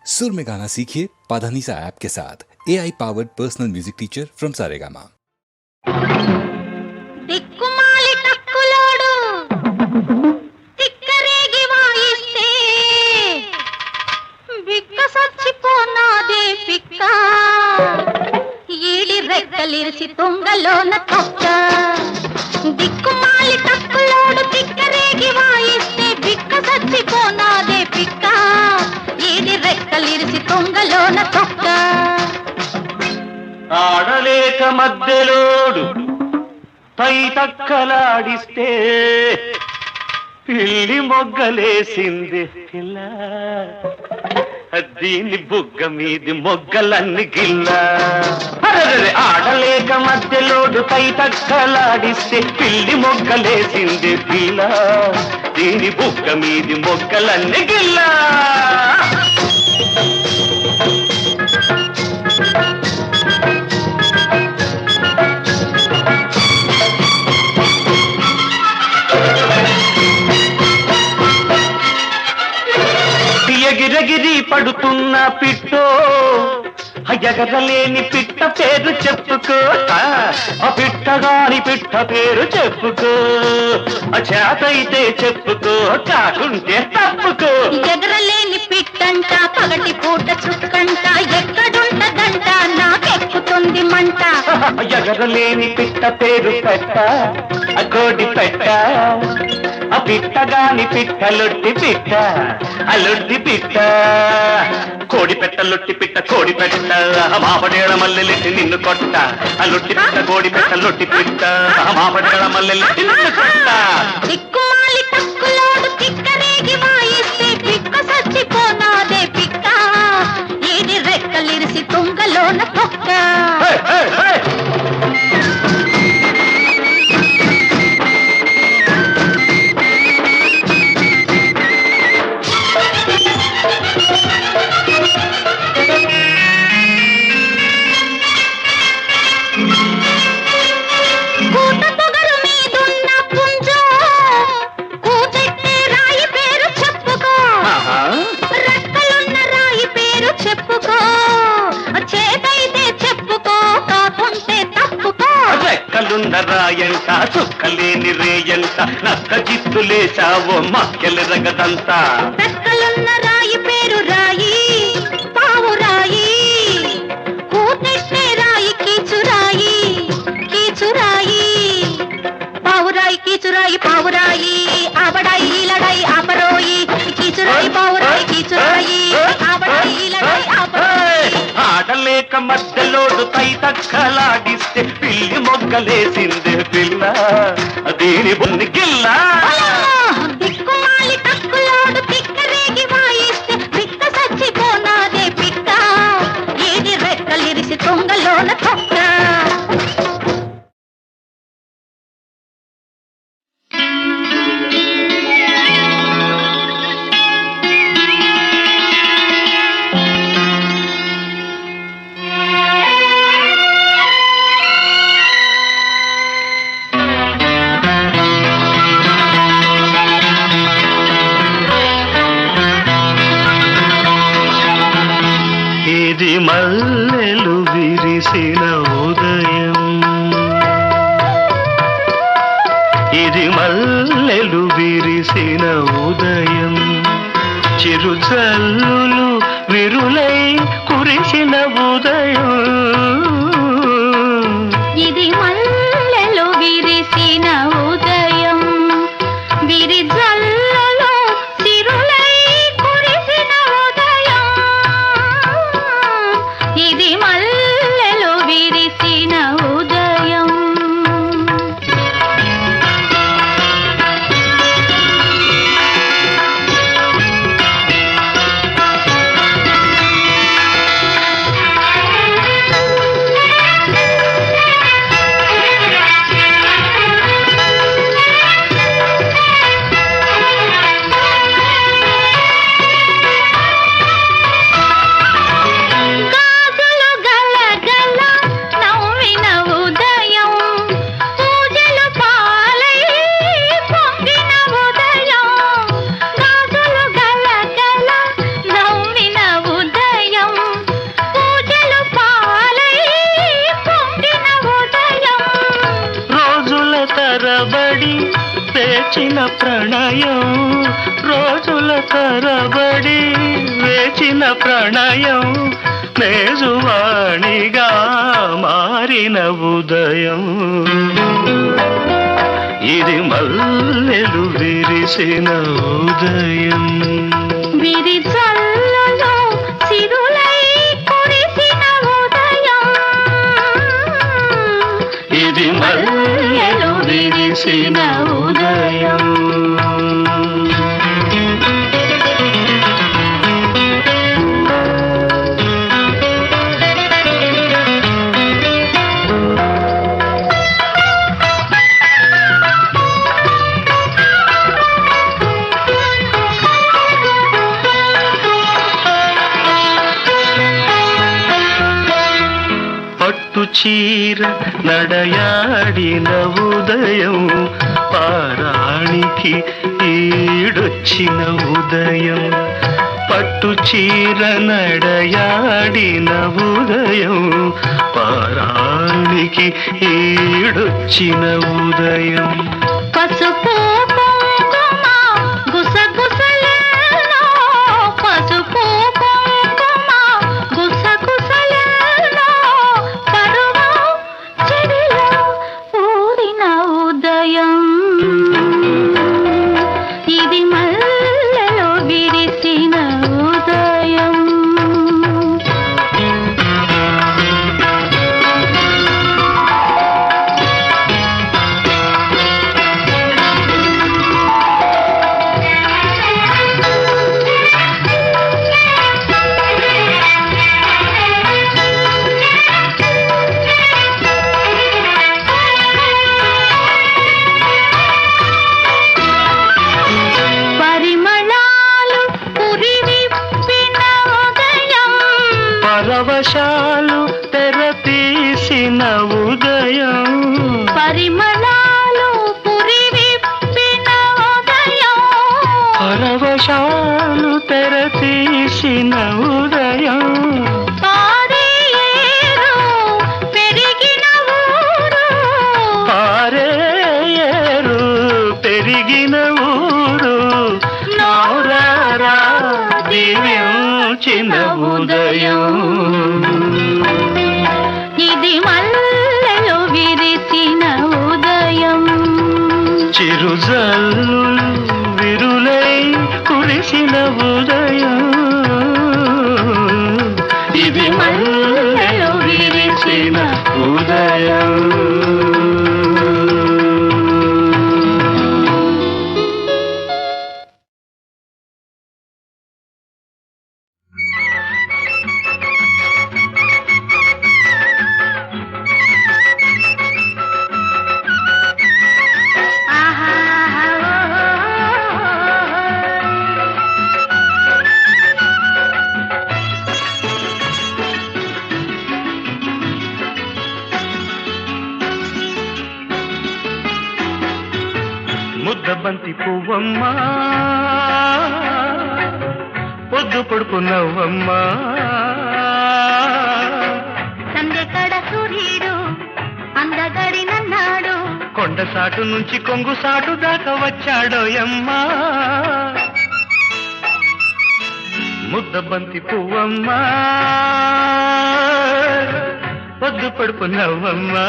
सुर में गाना सीखिए पाधानीसा ऐप के साथ AI powered personal music teacher from Saregama. దిక్కుమాలి టక్కులోడు తిక్కరేగి వాయిస్తే బిక్క సచ్చిపోనాదే పిక్క ఈడి రెక్కలిరిసి తొంగలోన తొక్క దిక్కుమాలి టక్కులోడు తిక్కరేగి వాయిస్తే బిక్క సచ్చిపోనాదే పిక్క ఈడి రెక్కలిరిసి తొంగలోన తొక్క ఆడలేక మధ్యలోడు పై తక్కలాడిస్తే పిల్లి మొగ్గలేసింది పిల్ల దీని బుగ్గ మీది మొగ్గలన్నీ గిల్ల ఆడలేక మధ్యలోడు పై తక్కలాడిస్తే పిల్లి మొగ్గలేసింది పిల్ల దీని బుగ్గ మీది మొగ్గలన్నీ గిల్ల ఎగిరెగిరి పడుతున్న పిట్టో ఎగరలేని పిట్ట పేరు చెప్పుకో ఆ పిట్టగాని పిట్ట పేరు చెప్పుకో చేతైతే చెప్పుకో కాకుంటే తప్పుకో ఎగరలేని పిట్టంట పగటి పూట చుక్కంట ఎక్కడుంటదంట నాకెక్కుతుంది మంట ఎగరలేని పిట్ట పేరు పెట్ట ఆ కోడి పెట్ట ఆ పిట్టగాని పిట్ట లొట్టి పిట్ట ఆ లొట్టి పిట్ట కోడి పెట్ట లొట్టి పిట్ట కోడి పెట్ట మాపడేళ మల్లెలెట్టి నిన్ను కొట్ట ఆ లొట్టి పిట్ట కోడి పెట్ట లొట్టి పిట్ట మాపడేళ మల్లెలెట్టి నిన్ను కొట్ట దిక్కుమాలి టక్కులోడు తిక్కరేగి వాయిస్తే పిక్క సచ్చిపోనాదే పిక్క ఈడి రెక్కలిరిసి తుంగలోన తొక్క రాయంట చుక్కలేని రేయంట నక్క జిత్తులేచావో మక్కెలరగదంతా రెక్కలున్న రాయి పేరు రాయి పావు రాయి కూతెట్టే రాయి కీచురాయి కీచురాయి పావురాయి కీచురాయి పావురాయి ఆబడాయి ఈలడాయి ఆపరోయి కీచురాయి పావురాయి కీచురాయి ఆబడాయి ఈలడాయి ఆపరోయి ఆడలేక మధ్యలోడు పై తక్కలాడిస్తే పిల్లి మొగ్గలేసిందే పిల్ల దీని బున్ని గిల్ల దిక్కుమాలి టక్కులోడు తిక్కరేగి వాయిస్తే పిక్క సచ్చిపోనాదే పిక్క ఈడి రెక్కలిరిసి తొంగలోన తొక్క ఇది మల్లెలు విరిసిన ఉదయం ఇది మల్లెలు విరిసిన ఉదయం చిరుజల్లులు విరులై కురిసిన ఉదయం ఇది మల్లెలు విరిసిన ఉదయం విరిజల్లలో సిరులై కురిసిన ఉదయం ఇది మల్లెలు విరిసిన ఉదయం వేచిన ప్రణయం రోజుల తరబడి వేచిన ప్రణయం మేజువాణిగా మారిన ఉదయం ఇది మల్లెలు విరిసిన ఉదయం విరిజల్లలో సిరులై కురిసిన ఉదయం ఇది మల్లెలు విరిసిన ఉదయం చీర నడయాడిన ఉదయం పారాణికి ఈడొచ్చిన ఉదయం పట్టు చీర నడయాడిన ఉదయం పారాణికి ఈడొచ్చిన ఉదయం పసుపు కుంకుమ గుసగుసలలో పసుపు కుంకుమ గుసగుసలలో పరువం చెడిలో ఊరిన ఉదయం ఇది మల్లెలో విరిసిన ఉదయం పరిమళాలు పురివిప్పిన ఉదయం పరవశాలు తెరతీసిన ఉదయం పరిమళాలు పురివిప్పిన ఉదయం పరవశాలు తెరతీసిన ఉదయం పారే ఏరు పెరిగిన ఊరు పారేరు పెరిగిన ఊరు నౌరారా దివ్యోచిన ఉదయం ఇది మల్లెలో విరిసిన ఉదయం చిరుజల్లు విరులై కురిసిన ఉదయం ఇది మల్లెలు విరిసిన ఉదయం ముద్దబంతి పువ్వమ్మా పొద్దు పడుకున్నావమ్మా సందెకడ సూర్యుడు అందగడినన్నాడు కొండ సాటు నుంచి కొంగు సాటు దాకా వచ్చాడోయమ్మా ముద్దబంతి పువ్వమ్మా పొద్దు పడుకున్నావమ్మా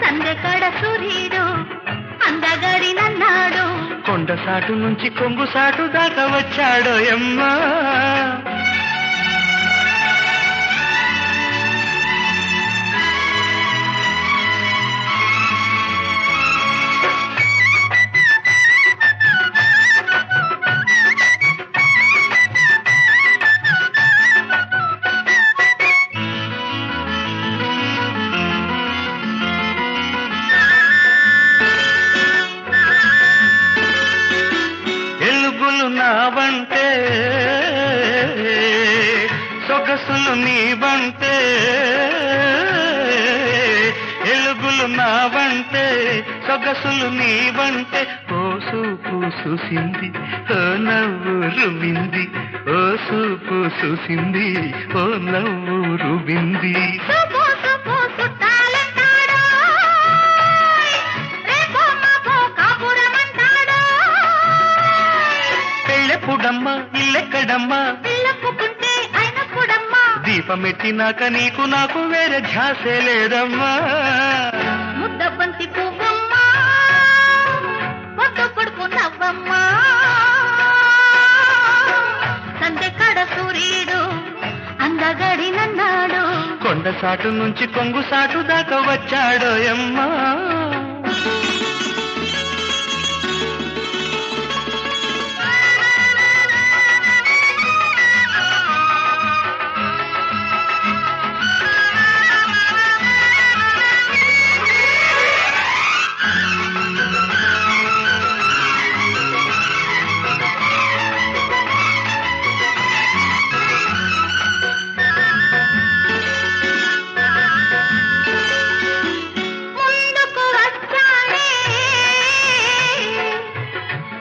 సందెకడ సూర్యుడు అందగడినన్నాడు కొండ సాటు నుంచి కొంగు సాటు దాకా వచ్చాడోయమ్మా ఎలుగులు నావంటే సొగసులు నీవంటే ఎలుగులు నావంటే సొగసులు నీవంటే ఓ సూపు చూసింది ఓ నవ్వు రువింది ఓ సూపు చూసింది ఓ నవ్వు రువింది సుపు సుపు సుట్టాలంటాడు రేపు అయినప్పుడమ్మా ఇల్లెక్కడమ్మా పిల్లప్పుకుంటే అయినప్పుడమ్మా దీపమెట్టినాక నీకు నాకు వేరే ధ్యాసే లేదమ్మా ముద్దబంతి పువ్వమ్మా పొద్దు పడుకున్నవ్వమ్మా సందె కడ సూర్యుడు అందగడి నన్నాడు కొండ సాటు నుంచి కొంగు సాటు దాకా వచ్చాడోయమ్మా ముందుకు వచ్చాడే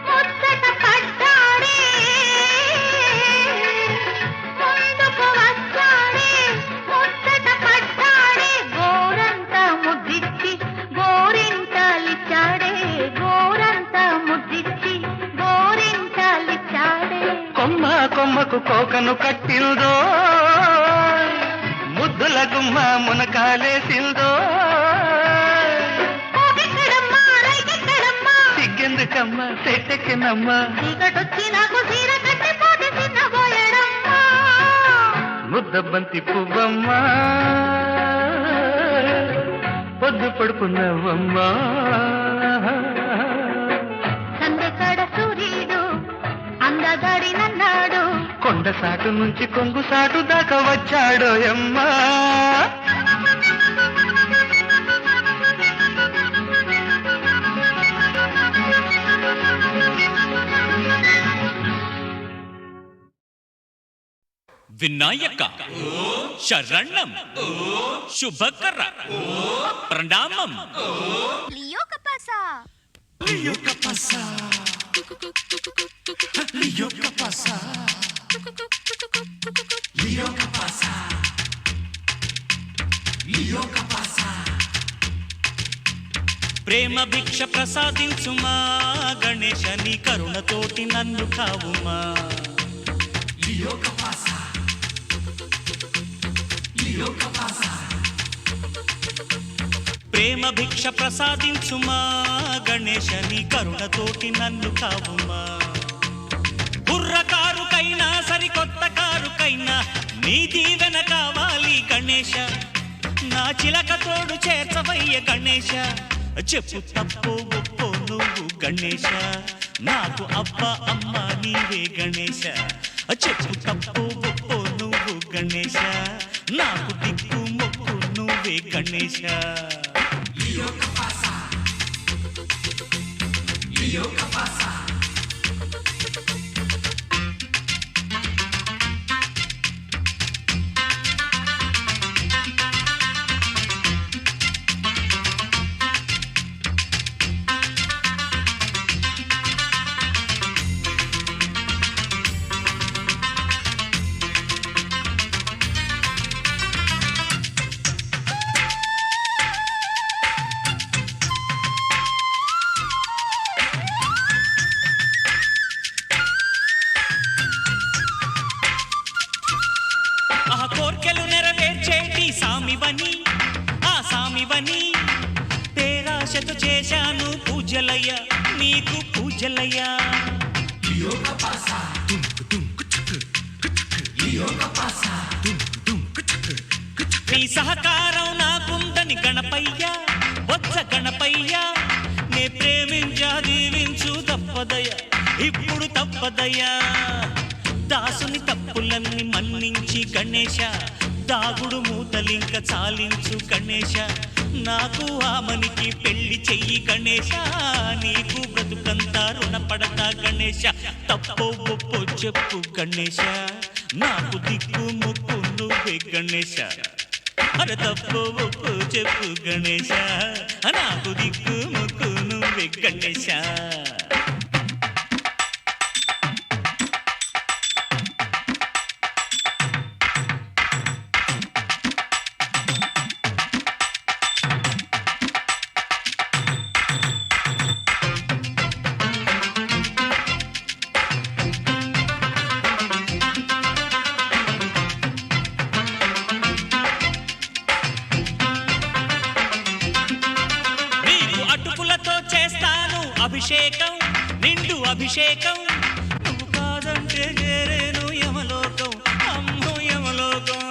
ముచ్చట పడ్డాడే ముందుకు వచ్చాడే ముచ్చట పడ్డాడే గోరంతా ముద్దిచ్చి గోరింటాలిచ్చాడే గోరంతా ముద్దిచ్చి గోరింటాలిచ్చాడే కొమ్మ కొమ్మకు కోకను కట్టిందో ముద్దుల గుమ్మ మునకాలేసిందో పోగెక్కడమ్మా రైగెక్కడమ్మా సిగ్గెందుకమ్మ సెట్టెక్కినమ్మా చీకటొచ్చి నాకు చీర కట్టిపోతే చిన్నబోయడమ్మా ముద్దబంతి పువ్వమ్మా పొద్దు పడుకున్నావమ్మా సందెకడ సూర్యుడు అందగాడి నన్నాడు కొండ సాటు నుంచి కొంగు సాటు దాకా వచ్చాడోయమ్మా వినాయక శరణం శుభకర ప్రణామం లియో కపాసా ప్రేమ భిక్ష ప్రసాదించుమా గణేశ నీ కరుణతోటి నన్ను కావుమా ప్రేమ భిక్ష ప్రసాదించుమా గణేశ నీ కరుణతోటి నన్ను కావుమా బుర్ర కారుకైనా సరికొత్త కారుకైనా నీ దీవెన కావాలి గణేశ నా చిలక తోడు చేర్చవయ్య గణేశ చెప్పు తప్పు ఒప్పో నువ్వు గణేశ నాకు అబ్బ అమ్మ నీవే గణేశ చెప్పు తప్పు ఒప్పో నువ్వు గణేశ నాకు దిక్కు మొక్కు నువ్వే గణేశ ఆ కోర్కెలు నెరవేర్చేటి సామివని ఆ సామివని పేరాశతో చేశాను పూజలయ్య నీకు పూజలయ్య నీ సహకారం నాకుందని గణపయ్య వచ్చ గణపయ్య నే ప్రేమించా దీవించు తప్పదయ్య ఇప్పుడు తప్పదయ్యా దాసుని తప్పులన్నీ మన్నించి గణేశ దాగుడు మూతలింక చాలించు గణేశ నాకు ఆమనికి పెళ్లి చెయ్యి గణేశ నీకు బ్రతుకంతా రుణపడతా గణేశ తప్పో ఒప్పో చెప్పు గణేశ నాకు దిక్కు ముక్కు నువ్వే గణేశ అరే తప్పో ఒప్పో చెప్పు గణేశ నాకు దిక్కు ముక్కు నువ్వే గణేశ అభిషేకం నువ్వు కాదంటే చేరేను యమలోకం అమ్మో యమలోకం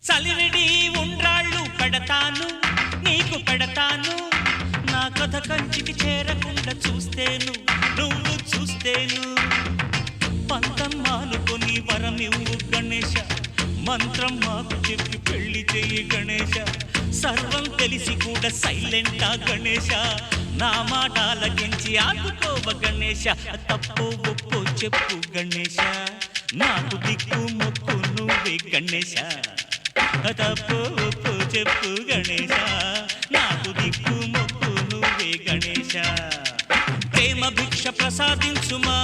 చలివిడి ఉండ్రాళ్ళు పెడతాను నీకు పెడతాను నా కథ కంచికి చేరకుండా చూస్తేను నువ్వు చూస్తేను పంతం మాలుకొని వరమివ్వు గణేశ మంత్రం మాకు చెప్పి పెళ్లి చెయ్యి గణేశ సర్వం తెలిసి కూడా సైలెంటా గణేశ నా మాట ఆలకించి ఆదుకోవ గణేశ తప్పు ఒప్పు చెప్పు గణేశ నాకు దిక్కు మొక్కు నువ్వే గణేశ తప్పు ఒప్పు చెప్పు గణేశ నాకు దిక్కు మొక్కు నువ్వే గణేశ ప్రేమ భిక్ష ప్రసాదించుమా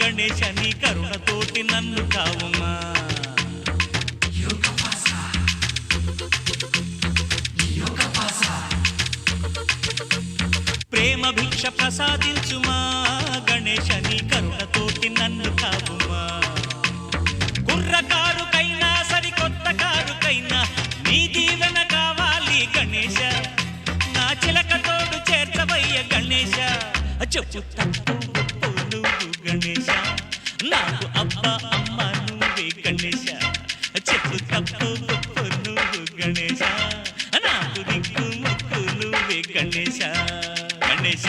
గణేశ నీ కరుణతోటి నన్ను కావుమా ప్రేమ భిక్ష ప్రసాదించుమా గణేశ నీ కరుణతోటి నన్ను కావుమా కుర్రకారుకైనా సరికొత్త కారుకైనా నీ దీవెన కావాలి గణేశ నా చిలకతోడు చేర్చవయ్య గణేశ చెప్పు తప్పు ఒప్పు నువ్వు గణేశ నాకు అబ్బా అమ్మ నువ్వే గణేశ చెప్పు తప్పు ఒప్పు నువ్వు గణేశ నాకు దిక్కు ముక్కు నువ్వే గణేశ గణేశ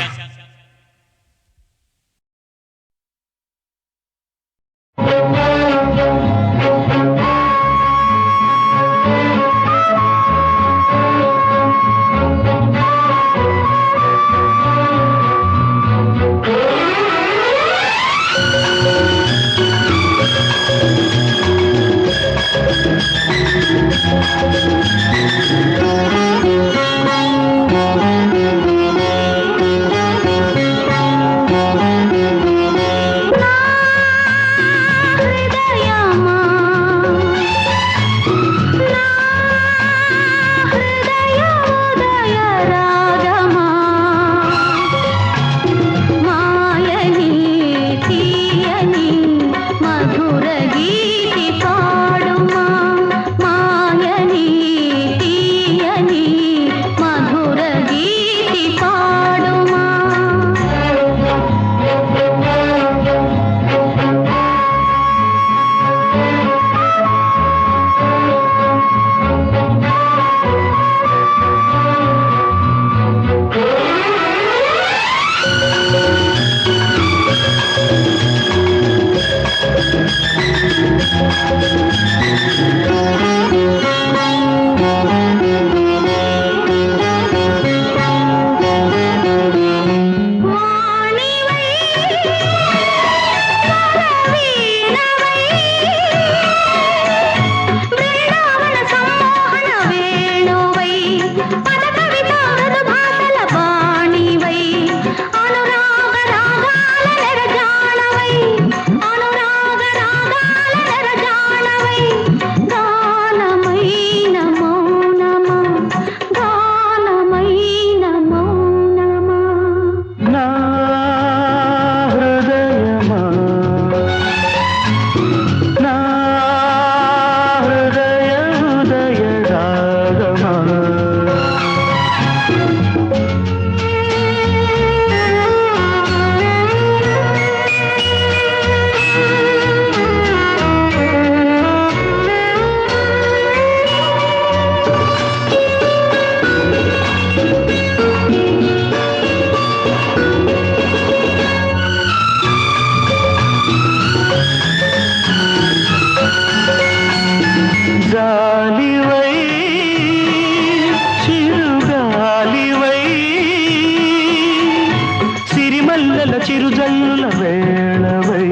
చిరుజల్లుల వేళవై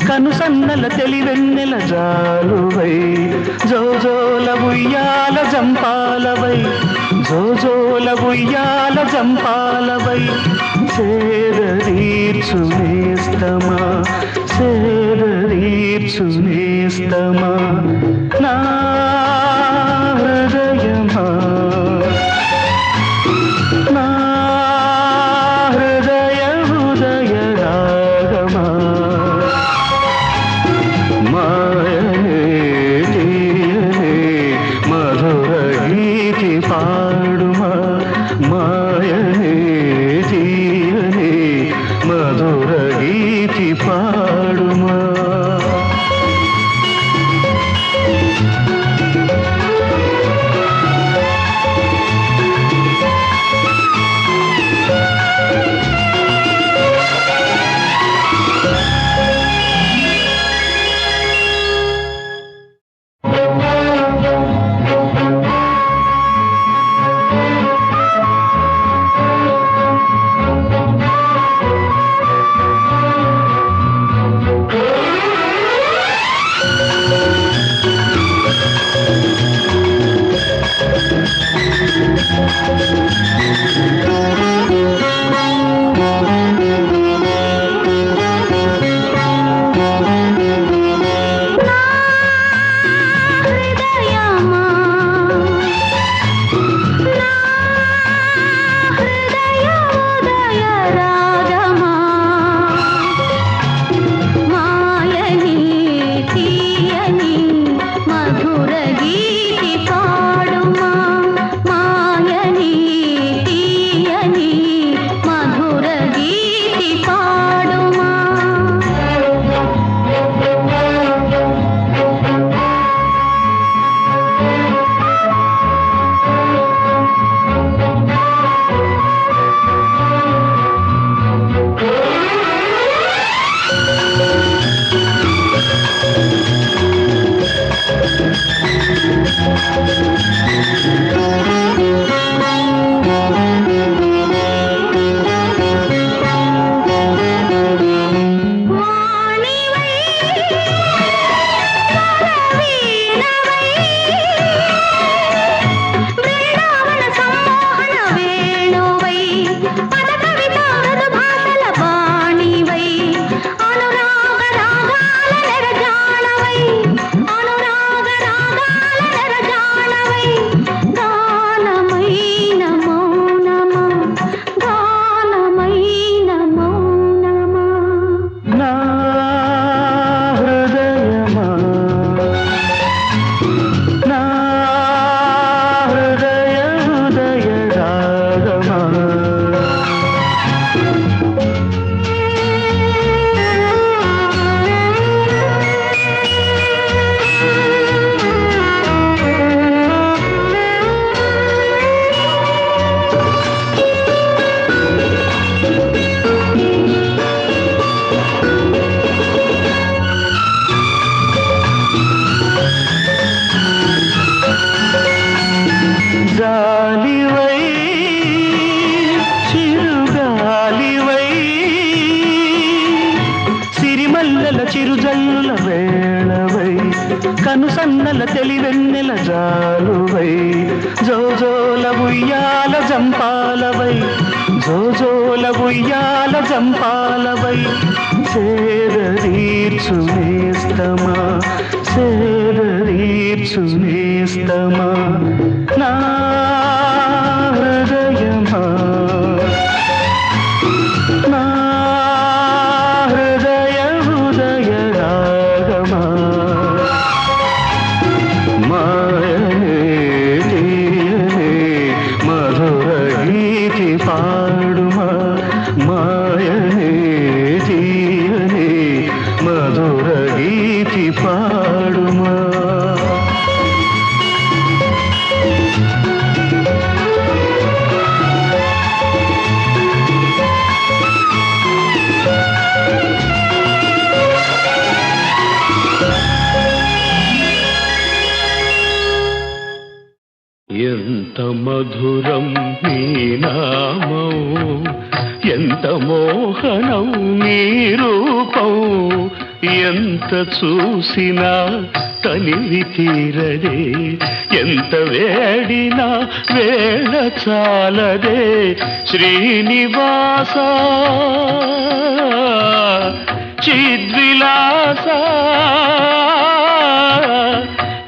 కనుసన్నల తెలివెన్నెల జాలువై జోజోల ఉయ్యాల జంపాలవై జోజోల ఉయ్యాల జంపాలవై సేదరీర్చు నేస్తమా సేదరీర్చు నేస్తమా నా హృదయమా నా హృదయ హృదయ రాగమా మాయనే తీయనే మధుర గీతి గీతి పాడుమా చిరుజల్లుల వేళవై కనుసన్నల తెలివెన్నెల జాలువై జోజోల ఉయ్యాల జంపాలవై జోజోల ఉయ్యాల జంపాలవై సేదరీర్చు నేస్తమా సేదరీర్చు నేస్తమా నా హృదయమా నా హృదయ హృదయ రాగమా మాయనే తీయనే మధుర గీతి పాడుమా మాయనే తీయనే మధుర గీతి పాడుమా ఎంత మధురం నీ నామం ఎంత మోహనం నీ రూపం ఎంత చూసినా తనివి తీరదే ఎంత వేడినా వేళ చాలదే శ్రీనివాస చిద్విలాస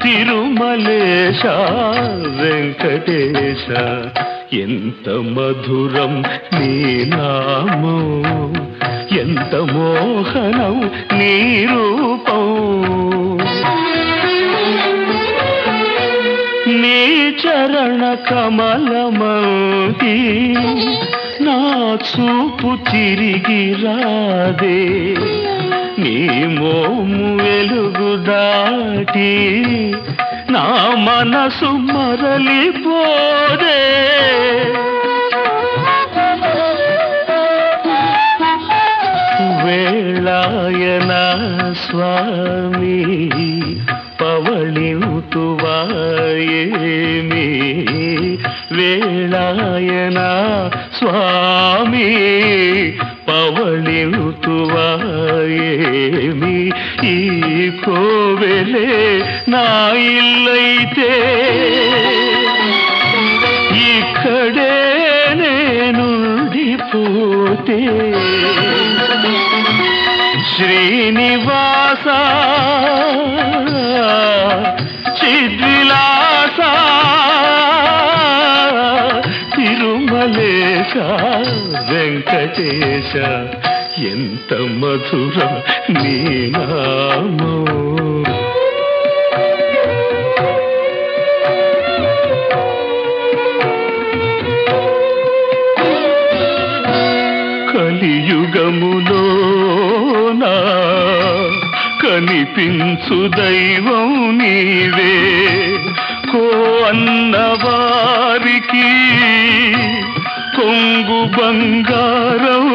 తిరుమలేశ వెంకటేశ ఎంత మధురం నీ నామం ఎంత మోహనం నీ రూపం నీ చరణ కమలమౌతి నా చూపు తిరిగి రాదే నీ మోము వెలుగు దాటి నా మనసు మరలిపోదే వేళాయన స్వామి పవళింతువాయేమి వేళాయన స్వామి పవళింతువాయేమి ఈ కోవెలే నా ఇల్లైతే ఇక్కడే నేనుండిపోతే శ్రీనివాస చిద్విలాస తిరుమలేశ వెంకటేశ ఎంత మధురం నీ నామో కలియుగములోనా కనిపించు దైవం నీవే కో అన్నవారికి కొంగు బంగారం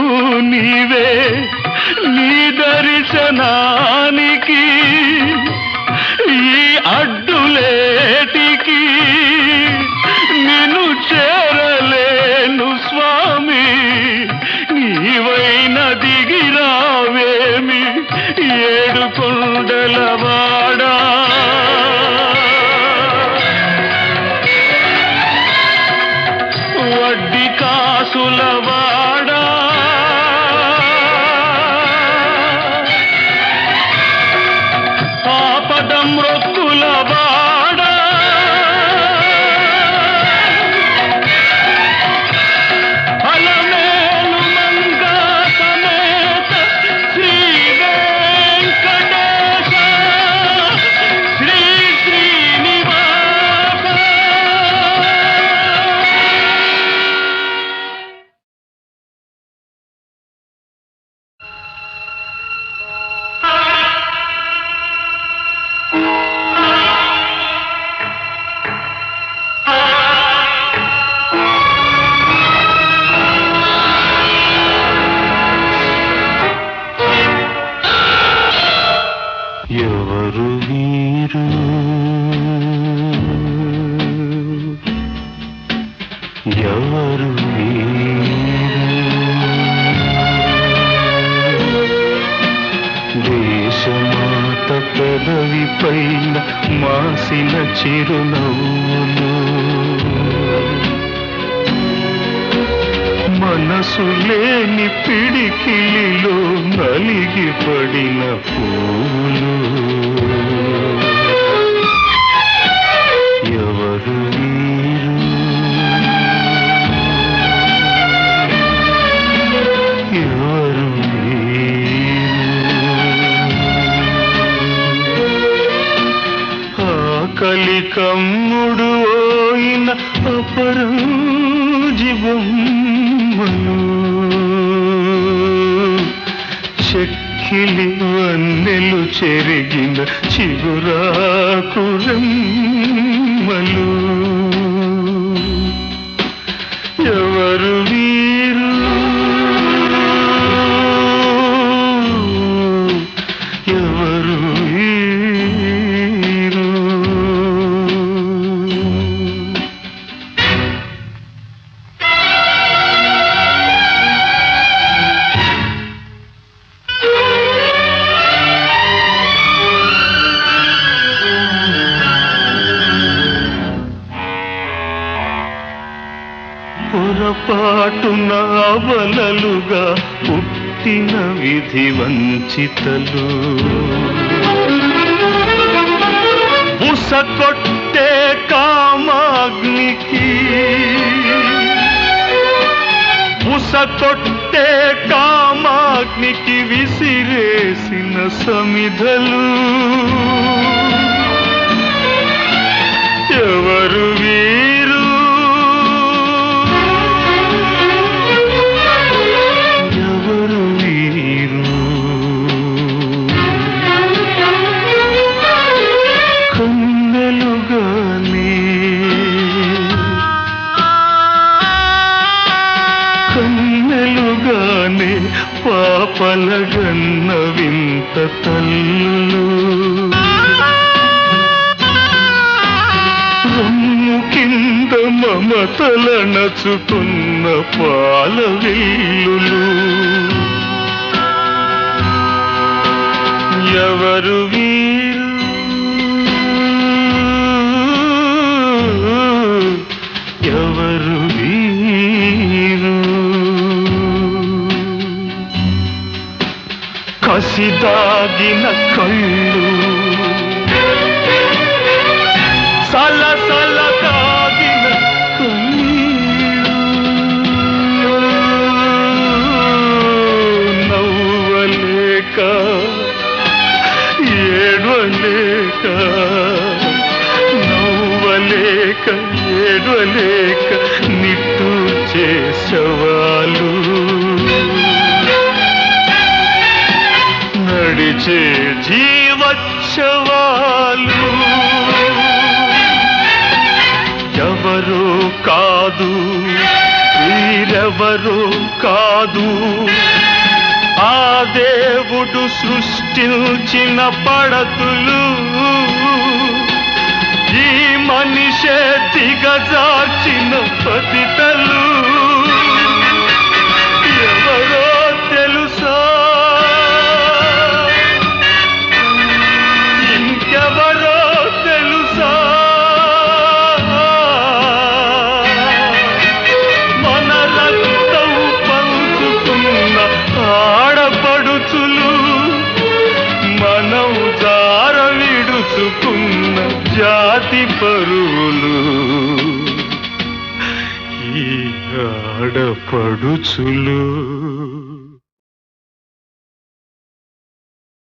నీవే నీ దర్శనానికి ఈ అడ్డులేటికి నిన్ను చేరలేను స్వామి నీవైన దిగిరావేమి ఏడు కొండలవాడా వడ్డీ కాసులవాడా ఆపదం రొక్కులవాడా ఎవరు వీరు ఎవరు దేశమాత పెదవి పైన మాసిన చిరునవ్వులు మనసు లేని పిడికిలిలో నలిగి పడిన పూలు ఎవరు వీరు ఎవరు ఆకలి కమ్ముడు అయిన అపరం జీవమ్మను చెక్కిలి వన్నెలు చెరిగిన చిగురాకురమ్మలు ఎవరు వీరు ఎవరు వీరు పొరపాటున అవలలుగా పుట్టిన విధి వంచితలు బుసకొట్టే కామాగ్నికి బుసకొట్టే కామాగ్నికి విసిరేసిన సమిధలు ఎవరు వీరు వెన్నెలుగానే పాపలగన్న వింత తల్లు రమ్ము కింద మమతల నచుకున్న పాల విల్లులు ఎవరు వీరు ఎవరు వీరు కసిదాగిన కళ్ళు సలసల దాగిన కన్నీరు నవ్వలేక ఏడవలేక నవ్వలేక ఏడవలేక నిట్టూర్చే శవాలు నడిచే జీవోత్సవాలు ఎవరో కాదు వీరెవరో కాదు ఆ దేవుడు సృష్టించిన పడతులు ఈ మనిషే దిగజార్చిన పతితలు ఎవరో తెలుసా ఇంకెవరో తెలుసా మన రక్తం పంచుకున్న ఆడపడుచులు మనం జార విడుచుకున్న జాతి పరువులు ఈ ఆడపడుచులు